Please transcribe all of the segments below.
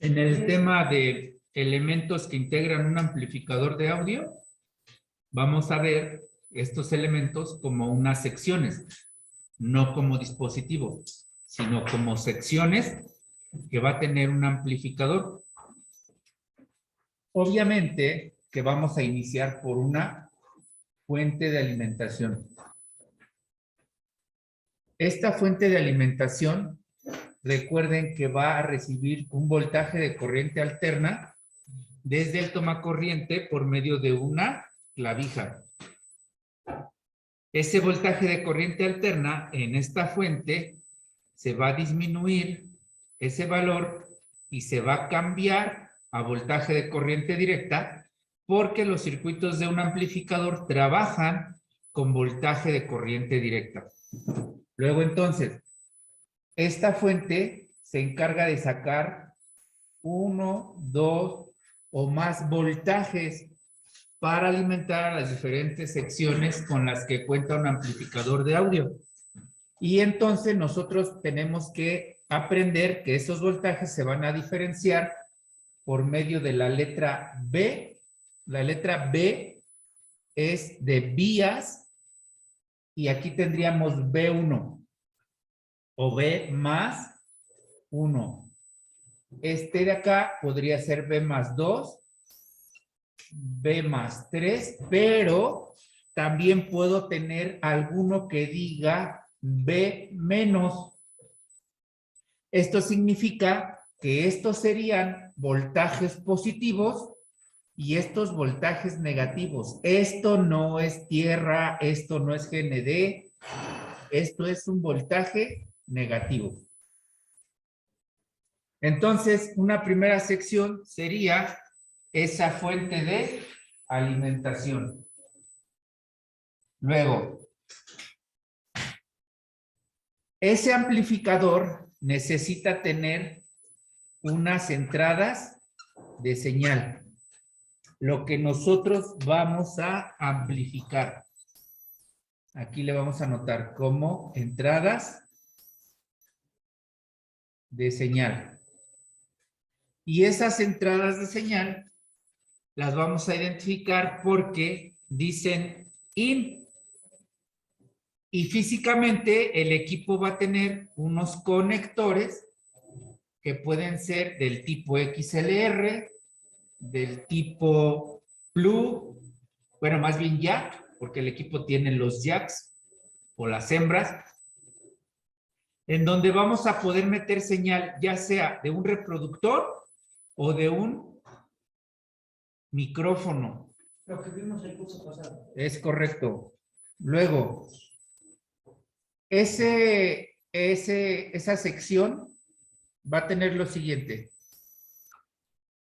En el tema de elementos que integran un amplificador de audio, vamos a ver estos elementos como unas secciones, no como dispositivos, sino como secciones que va a tener un amplificador. Obviamente que vamos a iniciar por una fuente de alimentación. Esta fuente de alimentación, recuerden que va a recibir un voltaje de corriente alterna desde el tomacorriente por medio de una clavija. Ese voltaje de corriente alterna en esta fuente se va a disminuir ese valor y se va a cambiar a voltaje de corriente directa porque los circuitos de un amplificador trabajan con voltaje de corriente directa. Luego entonces, esta fuente se encarga de sacar 1, 2 o más voltajes para alimentar a las diferentes secciones con las que cuenta un amplificador de audio. Y entonces nosotros tenemos que aprender que esos voltajes se van a diferenciar por medio de la letra B. La letra B es de vías y aquí tendríamos B1 o B más 1. Este de acá podría ser B más 2, B más 3, pero también puedo tener alguno que diga B menos. Esto significa que estos serían voltajes positivos y estos voltajes negativos. Esto no es tierra, esto no es GND, esto es un voltaje negativo. Entonces, una primera sección sería esa fuente de alimentación. Luego, ese amplificador necesita tener unas entradas de señal, lo que nosotros vamos a amplificar. Aquí le vamos a anotar como entradas de señal. Y esas entradas de señal las vamos a identificar porque dicen IN. Y físicamente el equipo va a tener unos conectores que pueden ser del tipo XLR, del tipo plug, bueno, más bien jack, porque el equipo tiene los jacks o las hembras, en donde vamos a poder meter señal ya sea de un reproductor o de un micrófono. Lo que vimos el curso pasado. Es correcto. Luego, esa sección va a tener lo siguiente.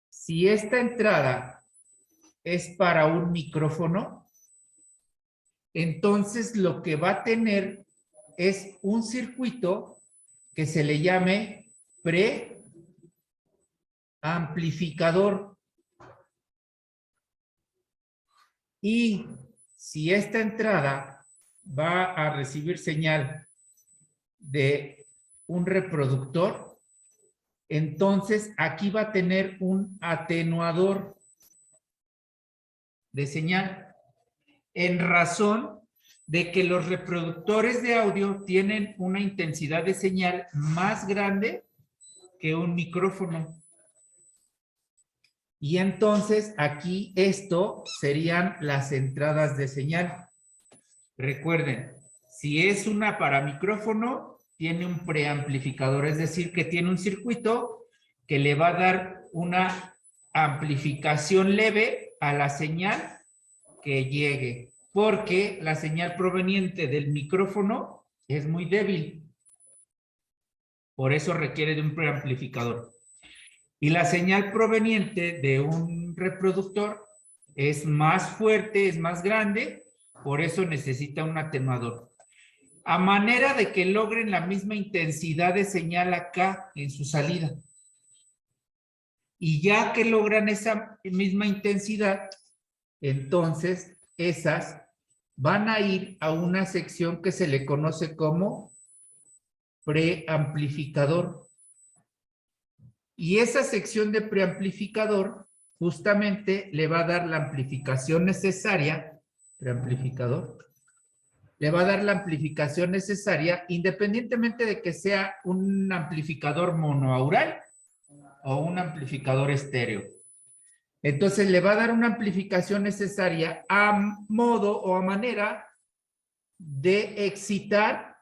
Si esta entrada es para un micrófono, entonces lo que va a tener es un circuito que se le llame preamplificador. Y si esta entrada va a recibir señal de un reproductor, entonces aquí va a tener un atenuador de señal en razón de que los reproductores de audio tienen una intensidad de señal más grande que un micrófono. Y entonces aquí esto serían las entradas de señal. Recuerden, si es una para micrófono, tiene un preamplificador, es decir, que tiene un circuito que le va a dar una amplificación leve a la señal que llegue, porque la señal proveniente del micrófono es muy débil. Por eso requiere de un preamplificador. Y la señal proveniente de un reproductor es más fuerte, es más grande, por eso necesita un atenuador. A manera de que logren la misma intensidad de señal acá en su salida. Y ya que logran esa misma intensidad, entonces esas van a ir a una sección que se le conoce como preamplificador. Y esa sección de preamplificador justamente le va a dar la amplificación necesaria, preamplificador, le va a dar la amplificación necesaria independientemente de que sea un amplificador monoaural o un amplificador estéreo. Entonces le va a dar una amplificación necesaria a modo o a manera de excitar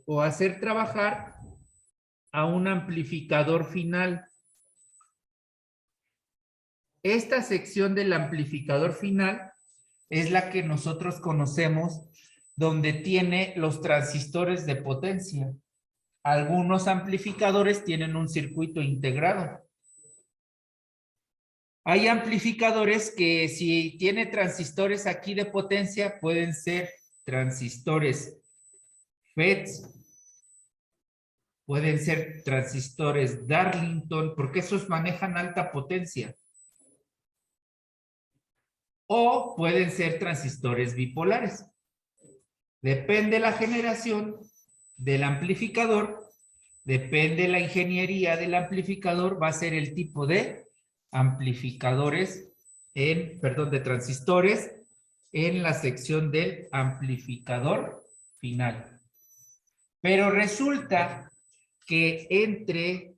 o hacer trabajar a un amplificador final. Esta sección del amplificador final es la que nosotros conocemos donde tiene los transistores de potencia. Algunos amplificadores tienen un circuito integrado. Hay amplificadores que si tiene transistores aquí de potencia pueden ser transistores FETs, pueden ser transistores Darlington, porque esos manejan alta potencia. O pueden ser transistores bipolares. Depende la generación del amplificador, depende la ingeniería del amplificador, va a ser el tipo de amplificadores de transistores en la sección del amplificador final. Pero resulta que entre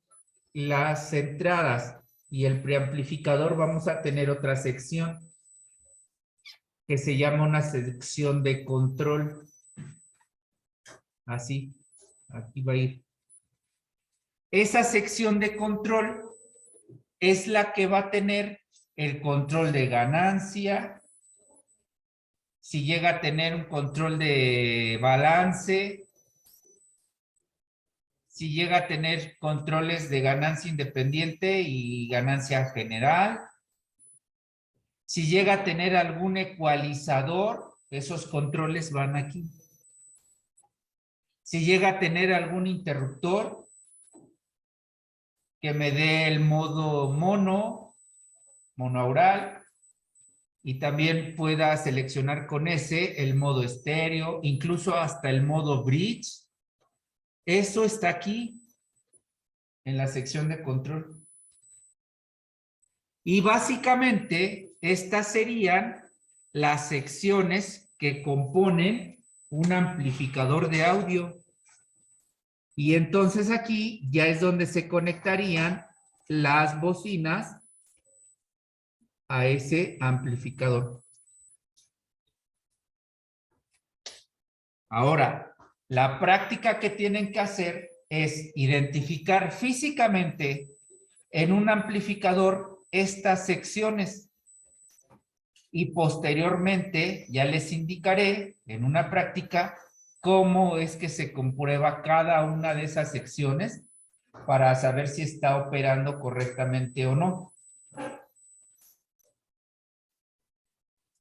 las entradas y el preamplificador vamos a tener otra sección que se llama una sección de control. Así, aquí va a ir. Esa sección de control es la que va a tener el control de ganancia, si llega a tener un control de balance, si llega a tener controles de ganancia independiente y ganancia general, si llega a tener algún ecualizador, esos controles van aquí. Si llega a tener algún interruptor que me dé el modo monoaural, y también pueda seleccionar con ese el modo estéreo, incluso hasta el modo bridge. Eso está aquí en la sección de control. Y básicamente estas serían las secciones que componen un amplificador de audio. Y entonces aquí ya es donde se conectarían las bocinas a ese amplificador. Ahora, la práctica que tienen que hacer es identificar físicamente en un amplificador estas secciones y posteriormente ya les indicaré en una práctica cómo es que se comprueba cada una de esas secciones para saber si está operando correctamente o no.